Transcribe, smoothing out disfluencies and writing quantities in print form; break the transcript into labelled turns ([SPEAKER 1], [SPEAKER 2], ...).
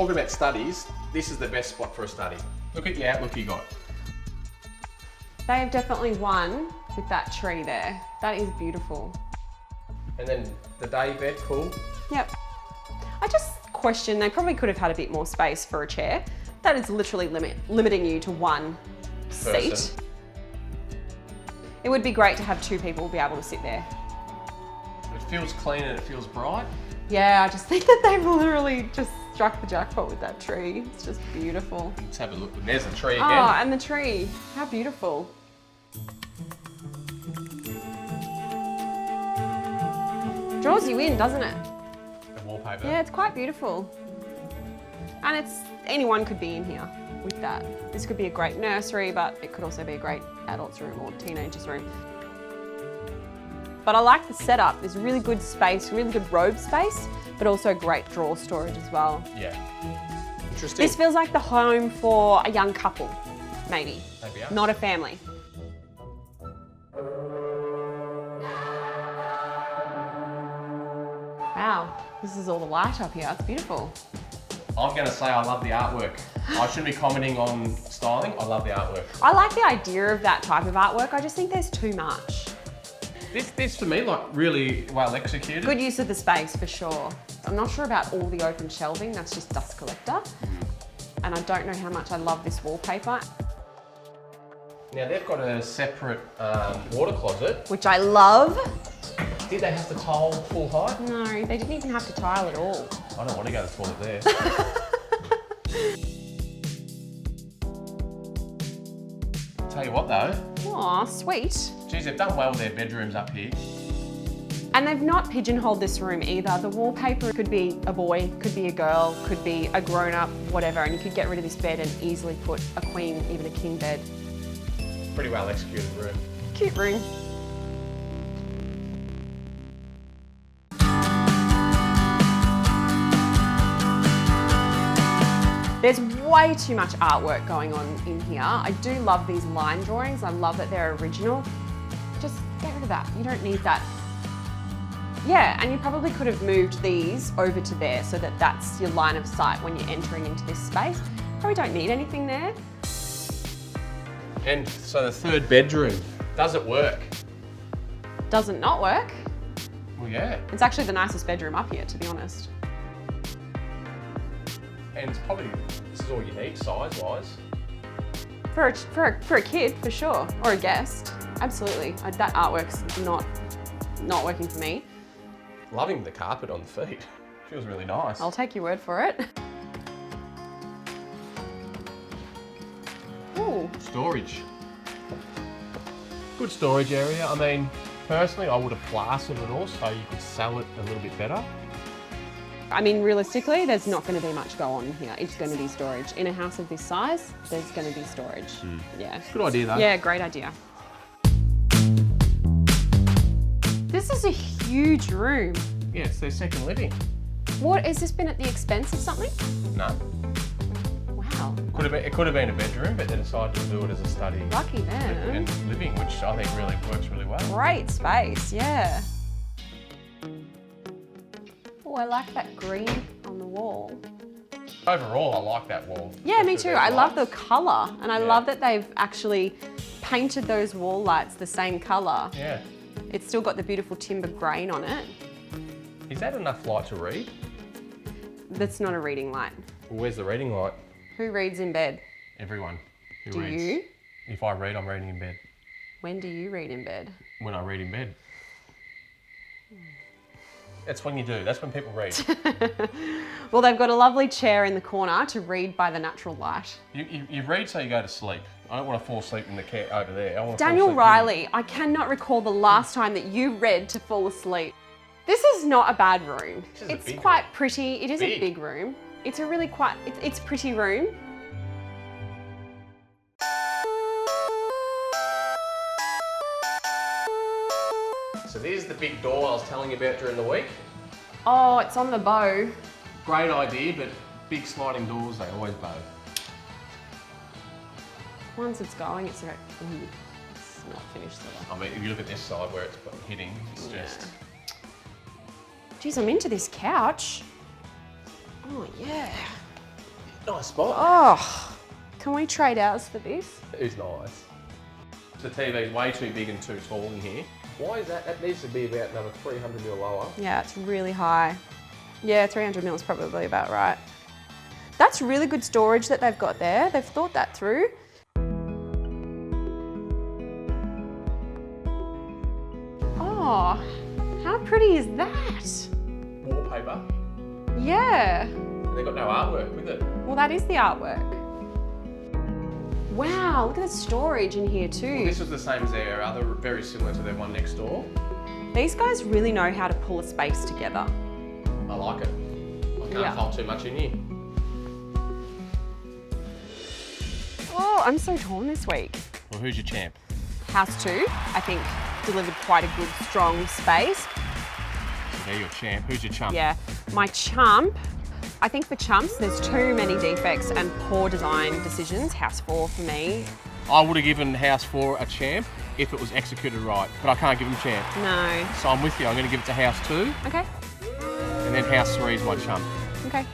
[SPEAKER 1] talking about studies, this is the best spot for a study. Look at the outlook you got.
[SPEAKER 2] They have definitely won with that tree there. That is beautiful.
[SPEAKER 1] And then the day bed, cool.
[SPEAKER 2] Yep. I just question, they probably could have had a bit more space for a chair. That is literally limiting you to one seat. It would be great to have two people be able to sit there.
[SPEAKER 1] It feels clean and it feels bright.
[SPEAKER 2] Yeah, I just think that they've literally just struck the jackpot with that tree. It's just beautiful.
[SPEAKER 1] Let's have a look. There's the tree again.
[SPEAKER 2] Oh, and the tree. How beautiful. Draws you in, doesn't it?
[SPEAKER 1] The wallpaper.
[SPEAKER 2] Yeah, it's quite beautiful. And anyone could be in here with that. This could be a great nursery, but it could also be a great adults room or teenagers room. But I like the setup. There's really good space, really good robe space, but also great drawer storage as well.
[SPEAKER 1] Yeah. Interesting.
[SPEAKER 2] This feels like the home for a young couple, maybe.
[SPEAKER 1] Maybe us.
[SPEAKER 2] Not a family. Wow, this is all the light up here. It's beautiful.
[SPEAKER 1] I'm going to say I love the artwork. I shouldn't be commenting on styling. I love the artwork.
[SPEAKER 2] I like the idea of that type of artwork. I just think there's too much.
[SPEAKER 1] This for me, like really well executed.
[SPEAKER 2] Good use of the space for sure. I'm not sure about all the open shelving. That's just dust collector. And I don't know how much I love this wallpaper.
[SPEAKER 1] Now they've got a separate water closet.
[SPEAKER 2] Which I love.
[SPEAKER 1] Did they have to tile full height?
[SPEAKER 2] No, they didn't even have to tile at all.
[SPEAKER 1] I don't want to go to the toilet there. Tell you what though.
[SPEAKER 2] Aw, sweet.
[SPEAKER 1] Geez, they've done well with their bedrooms up here.
[SPEAKER 2] And they've not pigeonholed this room either. The wallpaper could be a boy, could be a girl, could be a grown-up, whatever, and you could get rid of this bed and easily put a queen, even a king bed.
[SPEAKER 1] Pretty well executed room.
[SPEAKER 2] Cute room. There's way too much artwork going on in here. I do love these line drawings. I love that they're original. Just get rid of that. You don't need that. Yeah, and you probably could have moved these over to there so that that's your line of sight when you're entering into this space. Probably don't need anything there.
[SPEAKER 1] And so the third bedroom, does it work?
[SPEAKER 2] Does it not work?
[SPEAKER 1] Well, yeah.
[SPEAKER 2] It's actually the nicest bedroom up here, to be honest.
[SPEAKER 1] And it's probably, this is all you need size-wise.
[SPEAKER 2] For a kid, for sure, or a guest, absolutely. That artwork's not working for me.
[SPEAKER 1] Loving the carpet on the feet. Feels really nice.
[SPEAKER 2] I'll take your word for it. Ooh.
[SPEAKER 1] Storage. Good storage area. I mean, personally, I would have plastered it all so you could sell it a little bit better.
[SPEAKER 2] I mean, realistically, there's not going to be much go on here. It's going to be storage. In a house of this size, there's going to be storage. Yeah.
[SPEAKER 1] Good idea though.
[SPEAKER 2] Yeah, great idea. This is a huge room.
[SPEAKER 1] Yeah, it's their second living.
[SPEAKER 2] What, has this been at the expense of something?
[SPEAKER 1] No.
[SPEAKER 2] Wow.
[SPEAKER 1] It could have been a bedroom, but they decided to do it as a study.
[SPEAKER 2] Lucky them.
[SPEAKER 1] And living, which I think really works really well.
[SPEAKER 2] Great space, yeah. Oh, I like that green on the wall.
[SPEAKER 1] Overall, I like that wall.
[SPEAKER 2] Yeah, me too. I love the colour, and I love that they've actually painted those wall lights the same colour.
[SPEAKER 1] Yeah.
[SPEAKER 2] It's still got the beautiful timber grain on it.
[SPEAKER 1] Is that enough light to read?
[SPEAKER 2] That's not a reading light.
[SPEAKER 1] Well, where's the reading light?
[SPEAKER 2] Who reads in bed?
[SPEAKER 1] Everyone who
[SPEAKER 2] Do
[SPEAKER 1] reads.
[SPEAKER 2] you?
[SPEAKER 1] If I read, I'm reading in bed.
[SPEAKER 2] When do you read in bed?
[SPEAKER 1] When I read in bed. That's when you do. That's when people read.
[SPEAKER 2] Well, they've got a lovely chair in the corner to read by the natural light.
[SPEAKER 1] You read so you go to sleep. I don't want to fall asleep in the chair over there. I want to
[SPEAKER 2] Daniel
[SPEAKER 1] fall asleep
[SPEAKER 2] Riley, I cannot recall the last time that you read to fall asleep. This is not a bad room. It's quite pretty. It is a big room. It's a really it's a pretty room.
[SPEAKER 1] So there's the big door I was telling you about during the week.
[SPEAKER 2] Oh, it's on the bow.
[SPEAKER 1] Great idea, but big sliding doors, they always bow.
[SPEAKER 2] Once it's going, it's like, it's not finished.
[SPEAKER 1] I mean, if you look at this side where it's hitting, it's just...
[SPEAKER 2] Geez, I'm into this couch. Oh, yeah.
[SPEAKER 1] Nice spot.
[SPEAKER 2] Oh, can we trade ours for this?
[SPEAKER 1] It is nice. The TV's way too big and too tall in here. Why is that? That needs to be about another 300 mil lower.
[SPEAKER 2] Yeah, it's really high. Yeah, 300 mil is probably about right. That's really good storage that they've got there. They've thought that through. Oh, how pretty is that?
[SPEAKER 1] Wallpaper.
[SPEAKER 2] Yeah.
[SPEAKER 1] And they've got no artwork with it.
[SPEAKER 2] Well, that is the artwork. Wow, look at the storage in here too.
[SPEAKER 1] Well, this was the same as their other, very similar to their one next door.
[SPEAKER 2] These guys really know how to pull a space together.
[SPEAKER 1] I like it. I can't fold too much in here.
[SPEAKER 2] Oh, I'm so torn this week.
[SPEAKER 1] Well, who's your champ?
[SPEAKER 2] House 2, I think, delivered quite a good, strong space.
[SPEAKER 1] So they're your champ. Who's your chump?
[SPEAKER 2] Yeah, my chump, I think for chumps, there's too many defects and poor design decisions. House 4 for me.
[SPEAKER 1] I would have given House 4 a champ if it was executed right, but I can't give them champ.
[SPEAKER 2] No.
[SPEAKER 1] So I'm with you. I'm going to give it to House 2,
[SPEAKER 2] Okay,
[SPEAKER 1] and then House 3 is my chump.
[SPEAKER 2] okay.